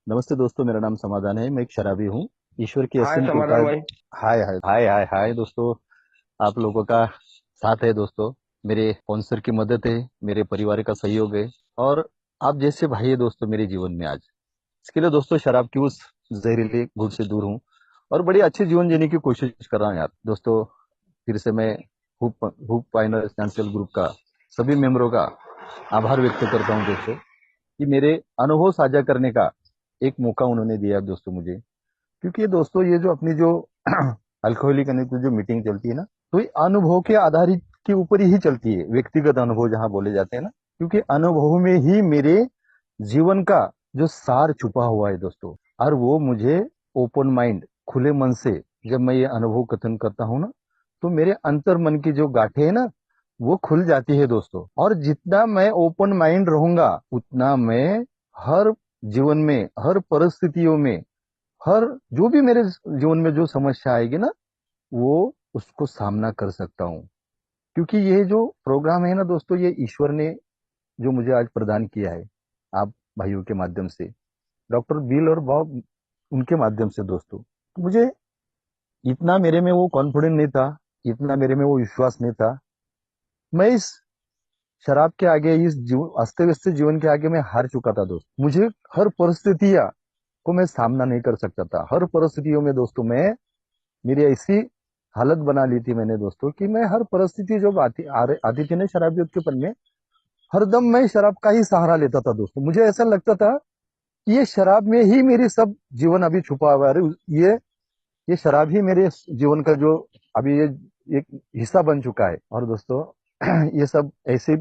नमस्ते दोस्तों, मेरा नाम समाधान है। मैं एक शराबी हूँ। ईश्वर की हाय असीम कृपा समाधान है। भाई। हाय हाय हाय हाय हाय दोस्तों। आप लोगों का साथ है दोस्तों। मेरे स्पॉन्सर की मदद है। मेरे परिवार का सहयोग है। और आप जैसे भाई है दोस्तों मेरे जीवन में आज। इसके लिए दोस्तों शराब की उस जहरीले घुट से दूर हूँ। और बड़ी अच्छी जीवन जीने की कोशिश कर रहा हूँ यार दोस्तों। फिर से मैं hoop hoop finance financial group का सभी मेंबरों का आभार व्यक्त करता हूँ दोस्तों, कि मेरे अनुभव साझा करने का एक मौका उन्होंने दिया है दोस्तों मुझे। क्योंकि ये दोस्तों ये जो अपनी जो अल्कोहलिक जो मीटिंग चलती है ना, तो ये अनुभव के आधारित के ऊपर ही चलती है। व्यक्तिगत अनुभव जहाँ बोले जाते हैं ना, क्योंकि अनुभव में ही मेरे जीवन का जो सार छुपा हुआ है दोस्तों। और वो मुझे ओपन माइंड खुले मन से जब मैं ये अनुभव कथन करता हूँ ना, तो मेरे अंतर मन की जो गांठें है ना, वो खुल जाती है दोस्तों। और जितना मैं ओपन माइंड रहूंगा उतना मैं हर जीवन में, हर परिस्थितियों में, हर जो भी मेरे जीवन में जो समस्या आएगी ना, वो उसको सामना कर सकता हूँ। क्योंकि ये जो प्रोग्राम है ना दोस्तों, ये ईश्वर ने जो मुझे आज प्रदान किया है, आप भाइयों के माध्यम से, डॉक्टर बिल और बॉब उनके माध्यम से दोस्तों, तो मुझे इतना मेरे में वो कॉन्फिडेंस नहीं था, इतना मेरे में वो विश्वास नहीं था। मैं इस शराब के आगे, इस अस्त व्यस्त जीवन के आगे मैं हार चुका था दोस्त। मुझे हर परिस्थितियां को मैं सामना नहीं कर सकता था। हर परिस्थितियों में दोस्तों मैं, मेरी ऐसी हालत बना ली थी मैंने दोस्तों, कि मैं हर परिस्थिति जो आती थी ना शराबियत के पल में, हरदम मैं शराब का ही सहारा लेता था दोस्तों। मुझे ऐसा लगता था कि ये शराब में ही मेरी सब जीवन अभी छुपा हुआ है। अरे ये शराब ही मेरे जीवन का जो अभी ये एक हिस्सा बन चुका है। और दोस्तों ये सब ऐसी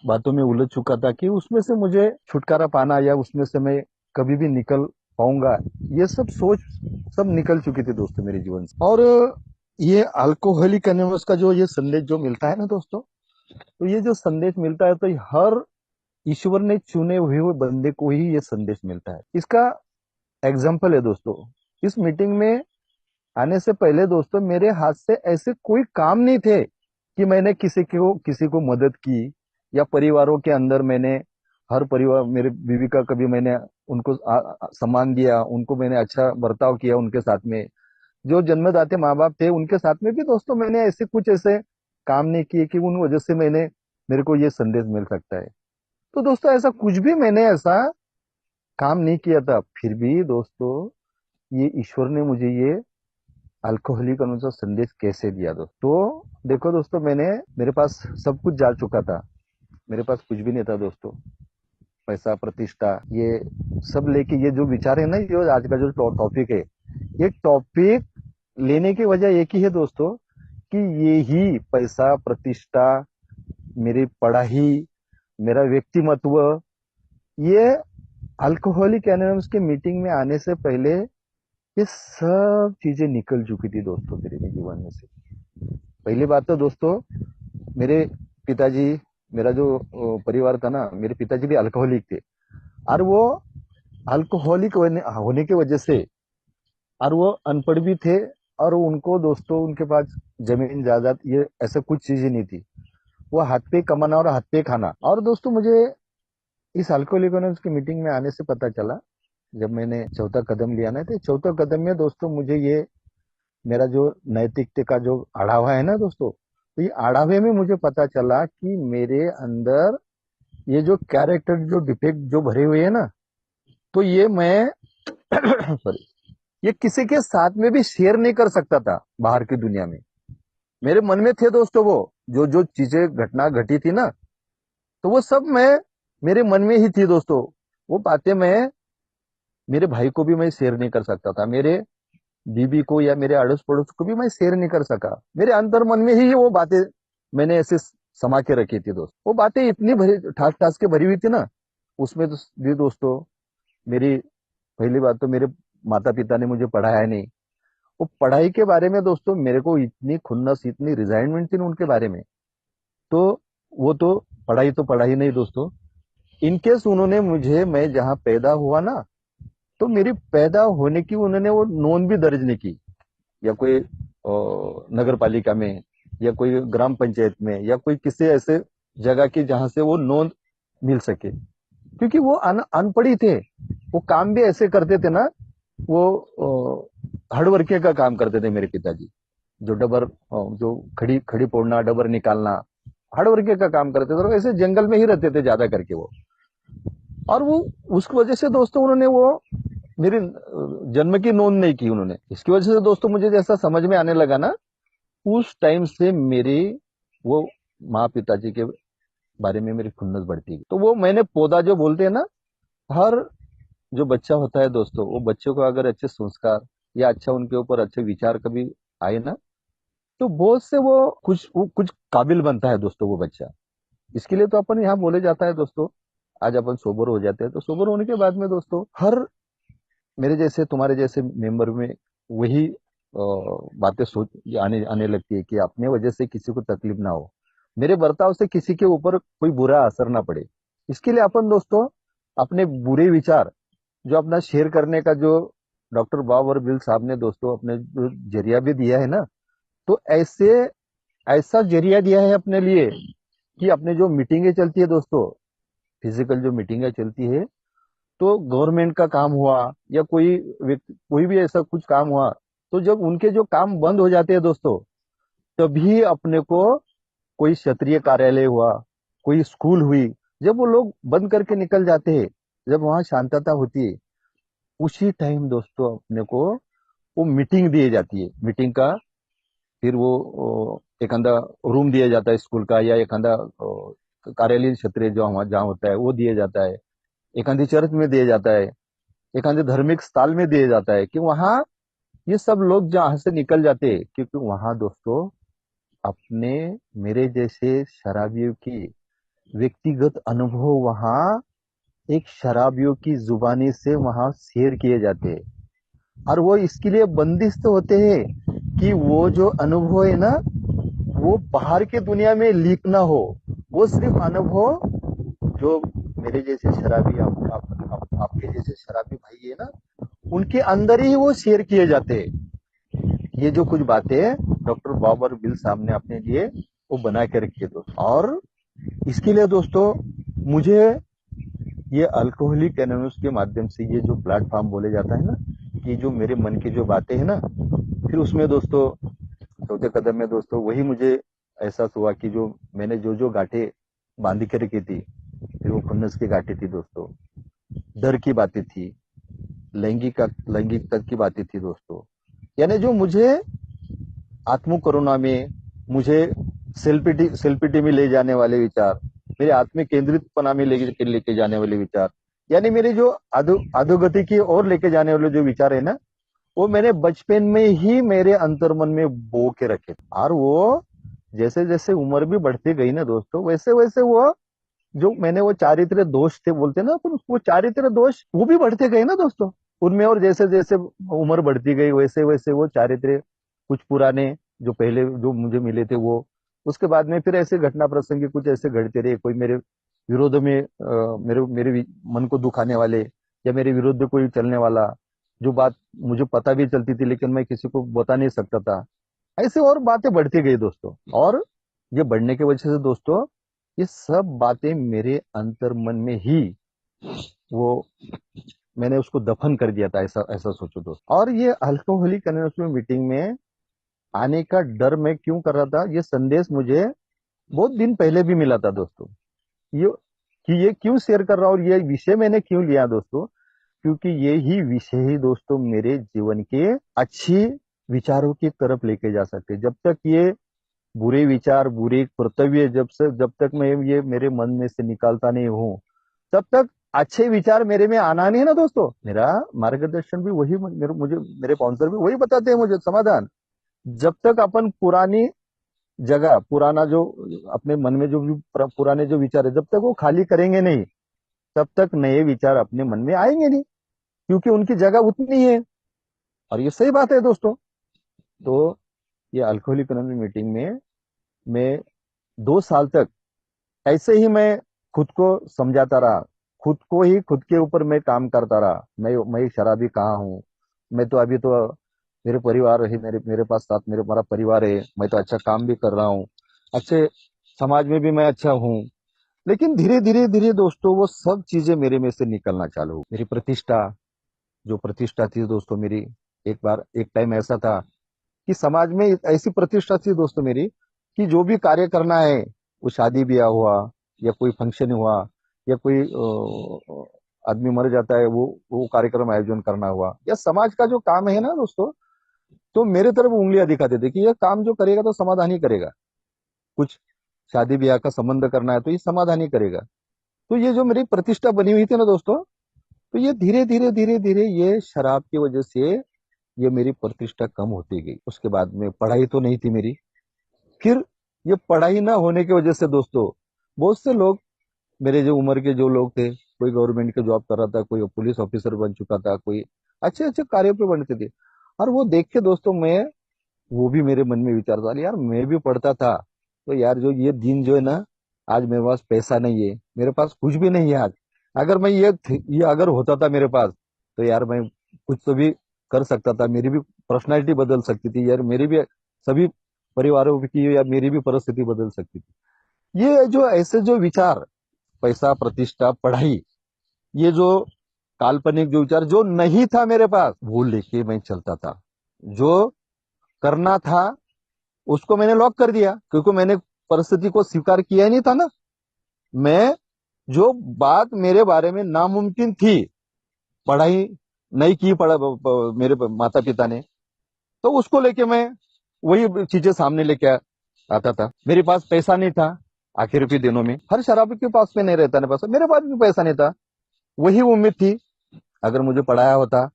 बातों में उलझ चुका था कि उसमें से मुझे छुटकारा पाना या उसमें से मैं कभी भी निकल पाऊंगा, ये सब सोच सब निकल चुकी थी दोस्तों मेरे जीवन से। और ये अल्कोहलिक एनोनिमस का जो ये संदेश जो मिलता है ना दोस्तों, तो ये जो संदेश मिलता है, तो हर ईश्वर ने चुने हुए बंदे को ही ये संदेश मिलता है। इसका एग्जाम्पल है दोस्तों। इस मीटिंग में आने से पहले दोस्तों मेरे हाथ से ऐसे कोई काम नहीं थे कि मैंने किसी को मदद की, या परिवारों के अंदर मैंने हर परिवार, मेरे बीवी का कभी मैंने उनको सम्मान दिया, उनको मैंने अच्छा बर्ताव किया उनके साथ में। जो जन्मदाते माँ बाप थे उनके साथ में भी दोस्तों मैंने ऐसे कुछ ऐसे काम नहीं किए कि उन वजह से मेरे को ये संदेश मिल सकता है। तो दोस्तों ऐसा कुछ भी मैंने ऐसा काम नहीं किया था, फिर भी दोस्तों ये ईश्वर ने मुझे ये अल्कोहलिक अनुसार संदेश कैसे दिया दोस्तों। तो देखो दोस्तों, मेरे पास सब कुछ जा चुका था। मेरे पास कुछ भी नहीं था दोस्तों। पैसा, प्रतिष्ठा, ये सब लेके ये जो विचार है ना, ये आज का जो टॉपिक है, ये टॉपिक लेने की वजह एक ही है दोस्तों, कि ये ही पैसा, प्रतिष्ठा, मेरी पढ़ाई, मेरा व्यक्तिमत्व, ये अल्कोहलिक एनोनिमस की मीटिंग में आने से पहले ये सब चीजें निकल चुकी थी दोस्तों मेरे जीवन में से। पहली बात तो दोस्तों, मेरे पिताजी, मेरा जो परिवार था ना, मेरे पिताजी भी अल्कोहलिक थे। और वो अल्कोहलिक होने की वजह से, और वो अनपढ़ भी थे। और उनको दोस्तों उनके पास जमीन जायदाद ये ऐसा कुछ चीजें नहीं थी। वो हाथ पे कमाना और हाथ पे खाना। और दोस्तों मुझे इस अल्कोहलिक एनोनिमस की मीटिंग में आने से पता चला, जब मैंने चौथा कदम लिया ना, तो चौथा कदम में दोस्तों मुझे ये मेरा जो नैतिकता का जो आढ़ावा है ना दोस्तों, तो ये आढ़ावे में मुझे पता चला कि मेरे अंदर ये जो कैरेक्टर जो डिफेक्ट जो भरे हुए है ना, तो ये मैं सॉरी, ये किसी के साथ में भी शेयर नहीं कर सकता था बाहर की दुनिया में। मेरे मन में थे दोस्तों वो जो जो चीजें घटना घटी थी ना, तो वो सब मैं मेरे मन में ही थी दोस्तों। वो बातें मैं मेरे भाई को भी मैं शेयर नहीं कर सकता था, मेरे बीबी को या मेरे अड़ोस पड़ोस को भी मैं शेयर नहीं कर सका। मेरे अंतर मन में ही वो बातें मैंने ऐसे समा के रखी थी दोस्त। वो बातें इतनी भरी ठास ठास के भरी हुई थी ना, उसमें तो भी दोस्तों, मेरी पहली बात तो मेरे माता पिता ने मुझे पढ़ाया नहीं। वो पढ़ाई के बारे में दोस्तों मेरे को इतनी खुन्नस, इतनी रिजाइनमेंट थी ना उनके बारे में। तो वो तो पढ़ाई नहीं दोस्तों। इनकेस उन्होंने मुझे, मैं जहाँ पैदा हुआ ना, तो मेरी पैदा होने की उन्होंने वो नोंद भी दर्ज नहीं की, या कोई नगर पालिका में, या कोई ग्राम पंचायत में, या कोई किसी ऐसे जगह की जहां से वो नोंद मिल सके। क्योंकि वो अनपढ़ी थे। वो काम भी ऐसे करते थे ना, वो हार्ड वर्किंग का काम करते थे मेरे पिताजी। जो डबर जो खड़ी खड़ी फोड़ना, डबर निकालना, हार्ड वर्किंग का काम करते थे, और ऐसे जंगल में ही रहते थे ज्यादा करके वो। और वो उसकी वजह से दोस्तों उन्होंने वो मेरी जन्म की नोंद नहीं की उन्होंने। इसकी वजह से दोस्तों मुझे जैसा समझ में आने लगा ना, उस टाइम से मेरी वो माँ पिताजी के बारे में मेरी खुन्नस बढ़ती गई। तो वो मैंने पौधा जो बोलते हैं ना, हर जो बच्चा होता है दोस्तों, वो बच्चों को अगर अच्छे संस्कार या अच्छा उनके ऊपर अच्छे विचार कभी आए ना, तो बहुत से वो कुछ काबिल बनता है दोस्तों वो बच्चा। इसके लिए तो अपन यहाँ बोले जाता है दोस्तों, आज अपन सोबर हो जाते हैं, तो सोबर होने के बाद में दोस्तों हर मेरे जैसे तुम्हारे जैसे मेंबर में वही बातें सोच आने आने लगती है कि अपने वजह से किसी को तकलीफ ना हो, मेरे बर्ताव से किसी के ऊपर कोई बुरा असर ना पड़े। इसके लिए अपन दोस्तों अपने बुरे विचार जो अपना शेयर करने का जो डॉक्टर बाबर बिल साहब ने दोस्तों अपने जो जरिया भी दिया है ना, तो ऐसा जरिया दिया है अपने लिए कि अपने जो मीटिंगें चलती है दोस्तों, फिजिकल जो मीटिंगें चलती है, तो गवर्नमेंट का काम हुआ या कोई भी ऐसा कुछ काम हुआ, तो जब उनके जो काम बंद हो जाते हैं दोस्तों, तभी अपने को कोई क्षेत्रीय कार्यालय हुआ, कोई स्कूल हुई, जब वो लोग बंद करके निकल जाते हैं, जब वहां शांतता होती है, उसी टाइम दोस्तों अपने को वो मीटिंग दी जाती है। मीटिंग का फिर वो एक आधा रूम दिया जाता है स्कूल का, या एक आधा कार्यालय क्षेत्र जो जहाँ होता है वो दिया जाता है, एक आधी चर्च में दिया जाता है, एक आधे धार्मिक स्थल में दिया जाता है, कि वहां ये सब लोग जहां से निकल जाते हैं, क्योंकि वहां दोस्तों अपने मेरे जैसे शराबियों की व्यक्तिगत अनुभव वहां एक शराबियों की जुबानी से वहां शेयर किए जाते हैं। और वो इसके लिए बंदिश तो होते हैं कि वो जो अनुभव है ना, वो बाहर की दुनिया में लीक ना हो। वो सिर्फ अनुभव जो मेरे जैसे शराबी आपके जैसे शराबी भाई है ना, उनके अंदर ही वो शेयर किए जाते हैं। ये जो कुछ बातें डॉक्टर बाबर बिल साहब ने अपने लिए वो बना के रखी है दोस्तों। और इसके लिए दोस्तों मुझे ये अल्कोहलिक एनोनिमस के माध्यम से ये जो प्लेटफॉर्म बोले जाता है ना, कि जो मेरे मन की जो बातें हैं ना, फिर उसमें दोस्तों चौथे कदम में दोस्तों वही मुझे एहसास हुआ कि जो मैंने जो गांठें बांधी के रखी थी, फिर वो खुन्नस की गांठें थी दोस्तों, डर की बातें थी, लैंगिकता की बातें थी दोस्तों, यानी जो मुझे आत्म कोरोना में मुझे सेल्फिटी में ले जाने वाले विचार, मेरे आत्म केंद्रितपना में लेके जाने वाले विचार, यानी मेरे जो अधोगति की ओर लेके जाने वाले जो विचार है ना, वो मैंने बचपन में ही मेरे अंतर्मन में बो के रखे। और वो जैसे जैसे उम्र भी बढ़ती गई ना दोस्तों, वैसे वैसे वो जो मैंने वो चारित्र्य दोष थे बोलते ना अपन, वो चारित्र्य दोष वो भी बढ़ते गए ना दोस्तों उनमें। और जैसे जैसे उम्र बढ़ती गई वैसे वैसे वो चारित्र्य कुछ पुराने जो पहले जो मुझे मिले थे वो, उसके बाद में फिर ऐसे घटना प्रसंग कुछ ऐसे घटते रहे, कोई मेरे विरोध में मेरे मेरे मन को दुखाने वाले, या मेरे विरुद्ध कोई चलने वाला, जो बात मुझे पता भी चलती थी लेकिन मैं किसी को बता नहीं सकता था। ऐसे और बातें बढ़ती गई दोस्तों। और ये बढ़ने की वजह से दोस्तों ये सब बातें मेरे अंतर मन में ही वो मैंने उसको दफन कर दिया था, ऐसा ऐसा सोचो दोस्त। और ये अल्कोहलिक अनोनिमस में मीटिंग में आने का डर मैं क्यों कर रहा था, ये संदेश मुझे बहुत दिन पहले भी मिला था दोस्तों। ये कि ये क्यों शेयर कर रहा हूँ और ये विषय मैंने क्यों लिया दोस्तों, क्योंकि ये ही विषय ही दोस्तों मेरे जीवन के अच्छी विचारों की तरफ लेके जा सकते। जब तक ये बुरे विचार बुरे कर्तव्य जब तक मैं ये मेरे मन में से निकालता नहीं हूँ, तब तक अच्छे विचार मेरे में आना नहीं है ना दोस्तों। मेरा मार्गदर्शन भी वही मेरे स्पॉन्सर भी वही बताते हैं मुझे समाधान। जब तक अपन पुरानी जगह पुराना जो अपने मन में जो भी पुराने जो विचार है, जब तक वो खाली करेंगे नहीं, तब तक नए विचार अपने मन में आएंगे नहीं, क्योंकि उनकी जगह उतनी है। और ये सही बात है दोस्तों। तो ये अल्कोहलिक इकोनॉमी मीटिंग में मैं 2 साल तक ऐसे ही मैं खुद को समझाता रहा, खुद को ही खुद के ऊपर मैं काम करता रहा। मैं शराबी कहाँ हूँ, मैं तो अभी तो मेरे परिवार है, मेरे मेरे पास साथ मेरे मेरा परिवार है, मैं तो अच्छा काम भी कर रहा हूँ, अच्छे समाज में भी मैं अच्छा हूँ, लेकिन धीरे धीरे धीरे दोस्तों वो सब चीजें मेरे में से निकलना चालू हुई। मेरी प्रतिष्ठा, जो प्रतिष्ठा थी दोस्तों मेरी, एक बार एक टाइम ऐसा था कि समाज में ऐसी प्रतिष्ठा थी दोस्तों मेरी कि जो भी कार्य करना है, वो शादी ब्याह हुआ या कोई फंक्शन हुआ या कोई आदमी मर जाता है, वो कार्यक्रम आयोजन करना हुआ, या समाज का जो काम है ना दोस्तों, तो मेरे तरफ उंगलियां दिखाते थे कि ये काम जो करेगा तो समाधान ही करेगा। कुछ शादी ब्याह का संबंध करना है तो ये समाधान ही करेगा। तो ये जो मेरी प्रतिष्ठा बनी हुई थी ना दोस्तों, तो ये धीरे धीरे धीरे धीरे ये शराब की वजह से ये मेरी प्रतिष्ठा कम होती गई। उसके बाद में पढ़ाई तो नहीं थी मेरी। फिर ये पढ़ाई ना होने की वजह से दोस्तों, बहुत से लोग, मेरे जो उम्र के जो लोग थे, कोई गवर्नमेंट के जॉब कर रहा था, कोई पुलिस ऑफिसर बन चुका था, कोई अच्छे अच्छे कार्यों पे बनते थे। और वो देख के दोस्तों मैं, वो भी मेरे मन में विचार था, यार मैं भी पढ़ता था, तो यार जो ये दिन जो है ना, आज मेरे पास पैसा नहीं है, मेरे पास कुछ भी नहीं है आज। अगर मैं ये अगर होता था मेरे पास, तो यार मैं कुछ तो भी कर सकता था, मेरी भी पर्सनैलिटी बदल सकती थी यार, मेरी भी सभी परिवारों की या मेरी भी परिस्थिति बदल सकती थी। ये जो ऐसे जो विचार, पैसा, प्रतिष्ठा, पढ़ाई, ये जो काल्पनिक जो विचार जो नहीं था मेरे पास, वो लेके मैं चलता था। जो करना था उसको मैंने लॉक कर दिया, क्योंकि मैंने परिस्थिति को स्वीकार किया ही नहीं था ना। मैं, जो बात मेरे बारे में नामुमकिन थी, पढ़ाई नहीं की, मेरे माता पिता ने, तो उसको लेके मैं वही चीजें सामने लेके आता था। मेरे पास पैसा नहीं था आखिर के दिनों में, हर शराबी के पास में नहीं रहता ना पैसा, मेरे पास भी पैसा नहीं था। वही उम्मीद थी, अगर मुझे पढ़ाया होता,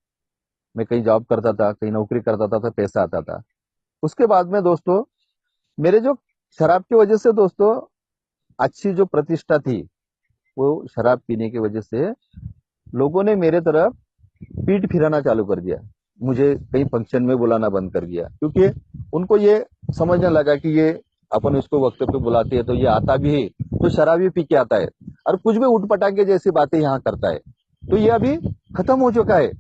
मैं कहीं जॉब करता था, कहीं नौकरी करता था, तो पैसा आता था। उसके बाद में दोस्तों, मेरे जो शराब की वजह से दोस्तों अच्छी जो प्रतिष्ठा थी, वो शराब पीने की वजह से लोगों ने मेरे तरफ पीठ फिराना चालू कर दिया। मुझे कहीं फंक्शन में बुलाना बंद कर दिया, क्योंकि उनको ये समझने लगा कि ये अपन इसको वक्त पे बुलाते हैं तो ये आता भी है, तो शराबी पी के आता है और कुछ भी उठ पटांगे जैसी बातें यहाँ करता है। तो ये अभी खत्म हो चुका है।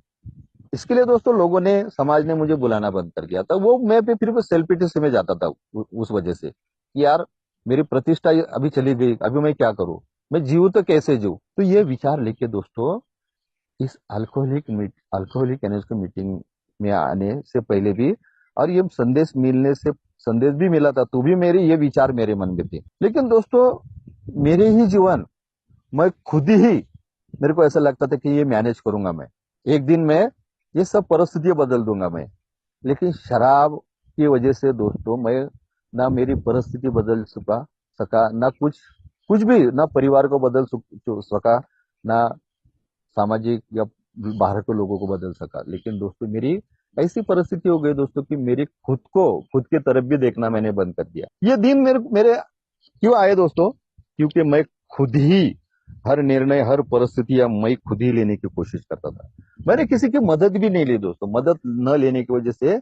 इसके लिए दोस्तों लोगों ने, समाज ने मुझे बुलाना बंद कर दिया था। वो मैं पे फिर वो सेल्फिटी से में जाता था उस वजह से कि यार मेरी प्रतिष्ठा अभी चली गई, अभी मैं क्या करूं, मैं जीव तो कैसे जीव। तो ये विचार लेके दोस्तों, इस अल्कोहलिक एनर्जी की मीटिंग में आने से पहले भी, और ये संदेश मिलने से, संदेश भी मिला था तो भी मेरे ये विचार मेरे मन में थे। लेकिन दोस्तों मेरे ही जीवन, मैं खुद ही, मेरे को ऐसा लगता था कि ये मैनेज करूंगा मैं, एक दिन मैं ये सब परिस्थितियां बदल दूंगा मैं। लेकिन शराब की वजह से दोस्तों मैं, ना मेरी परिस्थिति बदल सका, ना कुछ कुछ भी, ना परिवार को बदल सका, ना सामाजिक या बाहर के लोगों को बदल सका। लेकिन दोस्तों मेरी ऐसी परिस्थिति हो गई दोस्तों कि मेरी खुद के तरफ भी देखना मैंने बंद कर दिया। ये दिन मेरे मेरे क्यों आए दोस्तों? क्योंकि मैं खुद ही हर निर्णय, हर परिस्थिति या मैं खुद ही लेने की कोशिश करता था। मैंने किसी की मदद भी नहीं ली दोस्तों। मदद न लेने की वजह से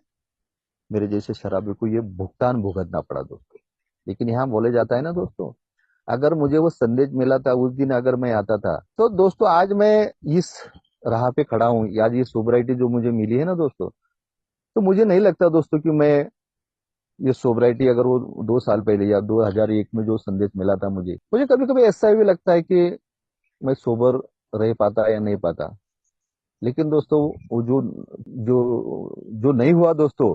मेरे जैसे शराबी को ये भुगतान भुगतना पड़ा दोस्तों। लेकिन यहाँ बोले जाता है ना दोस्तों, अगर मुझे वो संदेश मिला था उस दिन, अगर मैं आता था, तो दोस्तों आज मैं इस राह पे खड़ा हूँ, आज ये सोबराइटी जो मुझे मिली है ना दोस्तों, तो मुझे नहीं लगता दोस्तों कि मैं ये सोबराइटी, अगर वो 2 साल पहले या 2001 में जो संदेश मिला था मुझे, कभी कभी ऐसा भी लगता है कि मैं सोबर रह पाता या नहीं पाता। लेकिन दोस्तों वो जो जो नहीं हुआ दोस्तों,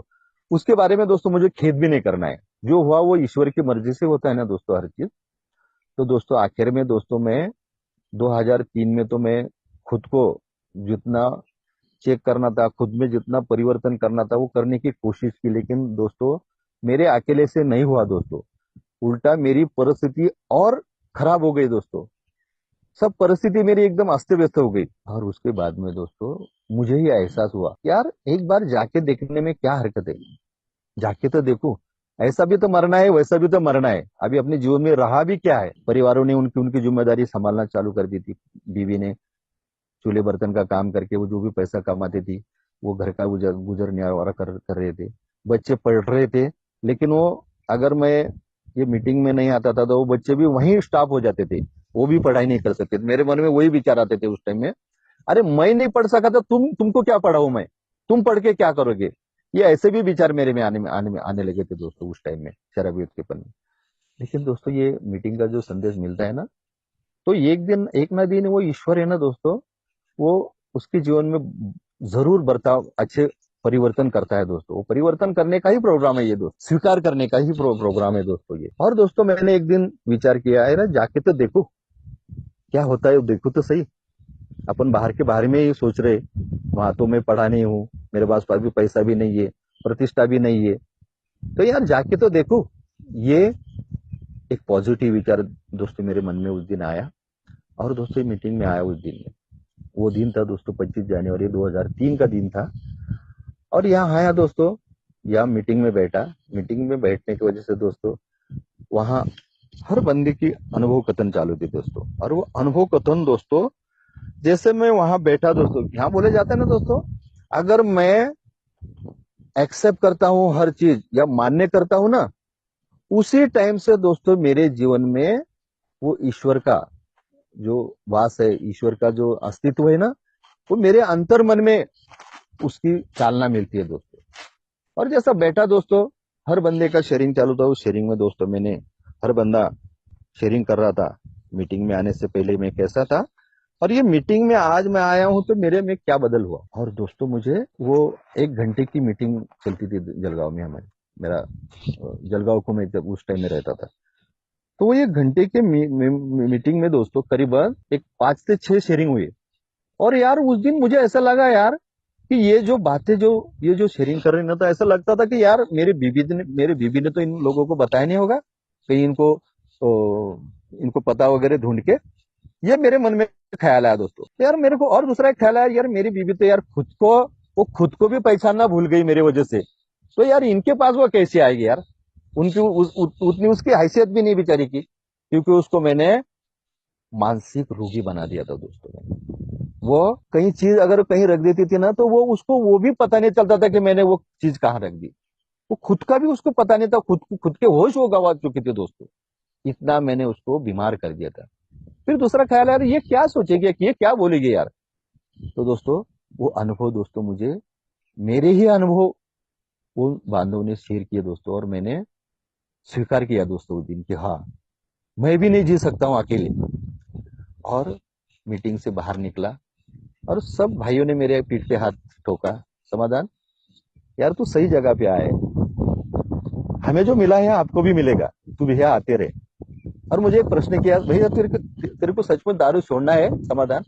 उसके बारे में दोस्तों मुझे खेद भी नहीं करना है। जो हुआ वो ईश्वर की मर्जी से होता है ना दोस्तों, हर चीज। तो दोस्तों आखिर में दोस्तों मैं 2003 में तो मैं खुद को जितना चेक करना था, खुद में जितना परिवर्तन करना था, वो करने की कोशिश की। लेकिन दोस्तों मेरे अकेले से नहीं हुआ दोस्तों, उल्टा मेरी परिस्थिति और खराब हो गई दोस्तों। सब परिस्थिति मेरी एकदम अस्त व्यस्त हो गई। और उसके बाद में दोस्तों मुझे ही एहसास हुआ, यार एक बार जाके देखने में क्या हरकत है, जाके तो देखो। ऐसा भी तो मरना है, वैसा भी तो मरना है। अभी अपने जीवन में रहा भी क्या है। परिवारों ने उनकी उनकी जिम्मेदारी संभालना चालू कर दी थी। बीवी ने चूल्हे बर्तन का काम करके वो जो भी पैसा कमाती थी, वो घर का गुजर निवारा कर रहे थे। बच्चे पढ़ रहे थे, लेकिन वो, अगर मैं ये मीटिंग में नहीं आता था तो वो बच्चे भी वहीं स्टॉप हो जाते थे, वो भी पढ़ाई नहीं कर सकते थे। मेरे मन में वही विचार आते थे उस टाइम में, अरे मैं नहीं पढ़ सका तो तुमको क्या पढ़ाऊं मैं, तुम पढ़ के क्या करोगे। ये ऐसे भी विचार मेरे में आने लगे थे दोस्तों उस टाइम में, शराबियत के पल में। लेकिन दोस्तों ये मीटिंग का जो संदेश मिलता है ना, तो एक ना दिन वो ईश्वर है ना दोस्तों, वो उसके जीवन में जरूर बर्ताव अच्छे परिवर्तन करता है दोस्तों। वो परिवर्तन करने का ही प्रोग्राम है ये दोस्त, स्वीकार करने का ही प्रोग्राम है दोस्तों ये। और दोस्तों मैंने एक दिन विचार किया है ना, जाके तो देखो क्या होता है, देखो तो सही। अपन बाहर के बारे में ही सोच रहे, वहां तो मैं पढ़ा नहीं हूँ, मेरे पास भी पैसा भी नहीं है, प्रतिष्ठा भी नहीं है, तो यार जाके तो देखो। ये एक पॉजिटिव विचार दोस्तों मेरे मन में उस दिन आया। और दोस्तों मीटिंग में आया उस दिन में, वो दिन था दोस्तों 25 जनवरी 2003 का दिन था। और यहाँ आया दोस्तों, यहाँ मीटिंग में बैठा। मीटिंग में बैठने की वजह से दोस्तों वहाँ हर बंदे की अनुभव कथन चालू थी दोस्तों। और वो अनुभव कथन दोस्तों, जैसे मैं वहां बैठा दोस्तों, यहाँ बोले जाते हैं ना दोस्तों, अगर मैं एक्सेप्ट करता हूँ हर चीज या मान्य करता हूँ ना, उसी टाइम से दोस्तों मेरे जीवन में वो ईश्वर का जो वास है, ईश्वर का जो अस्तित्व है ना, वो मेरे अंतर मन में उसकी चालना मिलती है दोस्तों। और जैसा बैठा दोस्तों, हर बंदे का शेयरिंग चालू था। उस शेयरिंग में दोस्तों मैंने, हर बंदा शेयरिंग कर रहा था मीटिंग में आने से पहले मैं कैसा था, और ये मीटिंग में आज मैं आया हूं तो मेरे में क्या बदल हुआ। और दोस्तों मुझे वो 1 घंटे की मीटिंग चलती थी जलगांव में हमारी, मेरा जलगांव को मैं जब उस टाइम में रहता था, तो वो 1 घंटे के मीटिंग में दोस्तों करीबन एक 5 से 6 शेयरिंग हुई। और यार उस दिन मुझे ऐसा लगा यार कि ये जो बातें जो ये जो शेयरिंग कर रहे ना, तो ऐसा लगता था कि यार मेरे बीबी ने तो इन लोगों को बताया नहीं होगा कहीं इनको, इनको पता वगैरह ढूंढ के। ये मेरे मन में ख्याल आया दोस्तों। तो यार मेरे को और दूसरा एक ख्याल आया, यार मेरी बीबी तो यार वो खुद को भी पहचानना भूल गई मेरे वजह से, तो यार इनके पास वो कैसे आएगी यार। उनकी उतनी उसकी हैसियत भी नहीं बेचारी की, क्योंकि उसको मैंने मानसिक रोगी बना दिया था दोस्तों मैंने। वो कहीं चीज अगर कहीं रख देती थी ना, तो वो उसको वो भी पता नहीं चलता था कि मैंने वो चीज कहाँ रख दी। वो खुद का भी उसको पता नहीं था, खुद के होश वो गंवा चुकी थी दोस्तों। इतना मैंने उसको बीमार कर दिया था। फिर दूसरा ख्याल यार, ये क्या सोचेगी, ये क्या बोलेगी यार। तो दोस्तों वो अनुभव दोस्तों मुझे, मेरे ही अनुभव वो बांधव ने शेयर किए दोस्तों, और मैंने स्वीकार किया दोस्तों उस दिन कि हाँ, मैं भी नहीं जी सकता हूँ अकेले। और मीटिंग से बाहर निकला और सब भाइयों ने मेरे पीठ पे हाथ ठोका, समाधान, यार तू सही जगह पे आए, हमें जो मिला है आपको भी मिलेगा, तू भैया आते रहे। और मुझे एक प्रश्न किया, भैया तेरे को सच में दारू छोड़ना है, समाधान।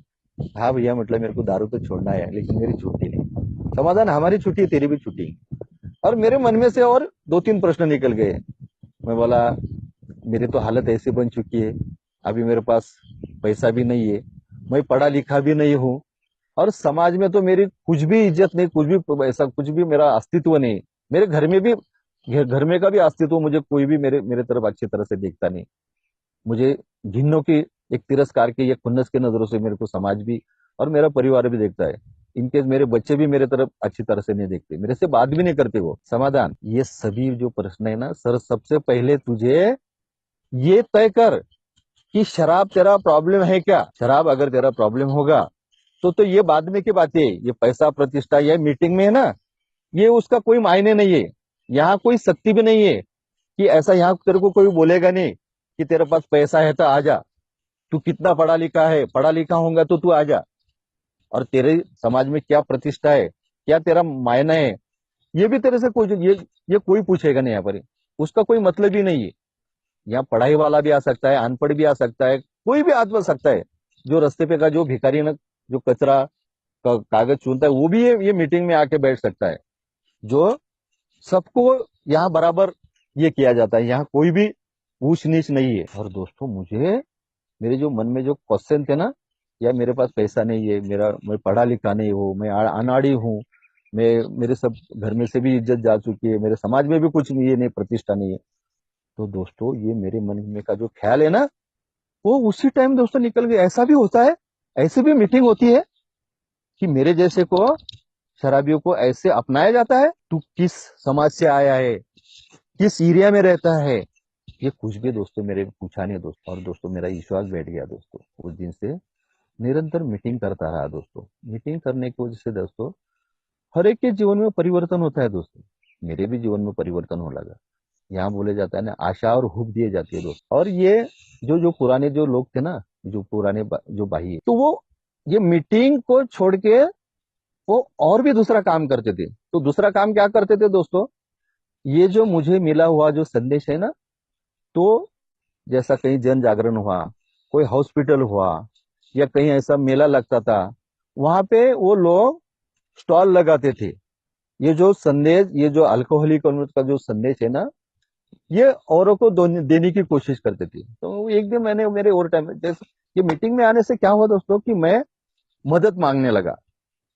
हाँ भैया, मतलब मेरे को दारू तो छोड़ना है, लेकिन मेरी छुट्टी नहीं। समाधान, हमारी छुट्टी है, तेरी भी छुट्टी। और मेरे मन में से और 2-3 प्रश्न निकल गए। मैं बोला, मेरी तो हालत ऐसी बन चुकी है, अभी मेरे पास पैसा भी नहीं है, मैं पढ़ा लिखा भी नहीं हूँ, और समाज में तो मेरी कुछ भी इज्जत नहीं, कुछ भी ऐसा कुछ भी मेरा अस्तित्व नहीं। मेरे घर में भी, घर में का भी अस्तित्व मुझे कोई भी मेरे मेरे तरफ अच्छी तरह से देखता नहीं। मुझे घिन्नों की, एक तिरस्कार की या खुन्नस की नजरों से मेरे को समाज भी और मेरा परिवार भी देखता है। इनके मेरे बच्चे भी मेरे तरफ अच्छी तरह से नहीं देखते, मेरे से बात भी नहीं करते वो। समाधान, ये सभी जो प्रश्न है ना सर, सबसे पहले तुझे ये तय कर कि शराब तेरा प्रॉब्लम है क्या। शराब अगर तेरा प्रॉब्लम होगा तो ये बाद में की बात है। ये पैसा प्रतिष्ठा ये मीटिंग में है ना, ये उसका कोई मायने नहीं है। यहाँ कोई शक्ति भी नहीं है कि ऐसा यहाँ तेरे को कोई बोलेगा नहीं कि तेरे पास पैसा है तो आ जा, तू कितना पढ़ा लिखा है, पढ़ा लिखा होगा तो तू आ जा। और तेरे समाज में क्या प्रतिष्ठा है, क्या तेरा मायना है, ये भी तेरे से कोई ये कोई पूछेगा नहीं यहाँ पर। उसका कोई मतलब ही नहीं है। यहाँ पढ़ाई वाला भी आ सकता है, अनपढ़ भी आ सकता है, कोई भी आ सकता है। जो रास्ते पे का जो भिखारी ना, जो कचरा कागज चुनता है, वो भी ये मीटिंग में आके बैठ सकता है। जो सबको यहाँ बराबर ये किया जाता है, यहाँ कोई भी ऊंच नीच नहीं है। और दोस्तों मुझे, मेरे जो मन में जो क्वेश्चन थे ना, या मेरे पास पैसा नहीं है, मैं पढ़ा लिखा नहीं हूँ, मैं अनाड़ी हूँ, मैं, मेरे सब घर में से भी इज्जत जा चुकी है, मेरे समाज में भी कुछ नहीं है, नहीं प्रतिष्ठा नहीं है। तो दोस्तों ये मेरे मन में का जो ख्याल है ना, वो उसी टाइम दोस्तों निकल गया। ऐसा भी होता है, ऐसी भी मीटिंग होती है कि मेरे जैसे को, शराबियों को ऐसे अपनाया जाता है। तू किस समाज से आया है, किस एरिया में रहता है, ये कुछ भी दोस्तों मेरे पूछा नहीं दोस्तों। और दोस्तों मेरा विश्वास बैठ गया दोस्तों। उस दिन से निरंतर मीटिंग करता रहा दोस्तों। मीटिंग करने की वजह से दोस्तों हर एक के जीवन में परिवर्तन होता है दोस्तों। मेरे भी जीवन में परिवर्तन हो लगा। यहाँ बोले जाता है ना, आशा और हुब दिए जाती है दोस्त। और ये जो जो पुराने जो लोग थे ना, जो पुराने जो भाई है, तो वो ये मीटिंग को छोड़ के वो और भी दूसरा काम करते थे। तो दूसरा काम क्या करते थे दोस्तों, ये जो मुझे मिला हुआ जो संदेश है ना, तो जैसा कहीं जन जागरण हुआ, कोई हॉस्पिटल हुआ, या कहीं ऐसा मेला लगता था, वहां पे वो लोग स्टॉल लगाते थे। ये जो संदेश, ये जो अल्कोहलिक अनोनिमस का जो संदेश है ना, ये औरों को देने की कोशिश करते थे। तो एक दिन मैंने मेरे और टाइम जैसे ये मीटिंग में आने से क्या हुआ दोस्तों, कि मैं मदद मांगने लगा।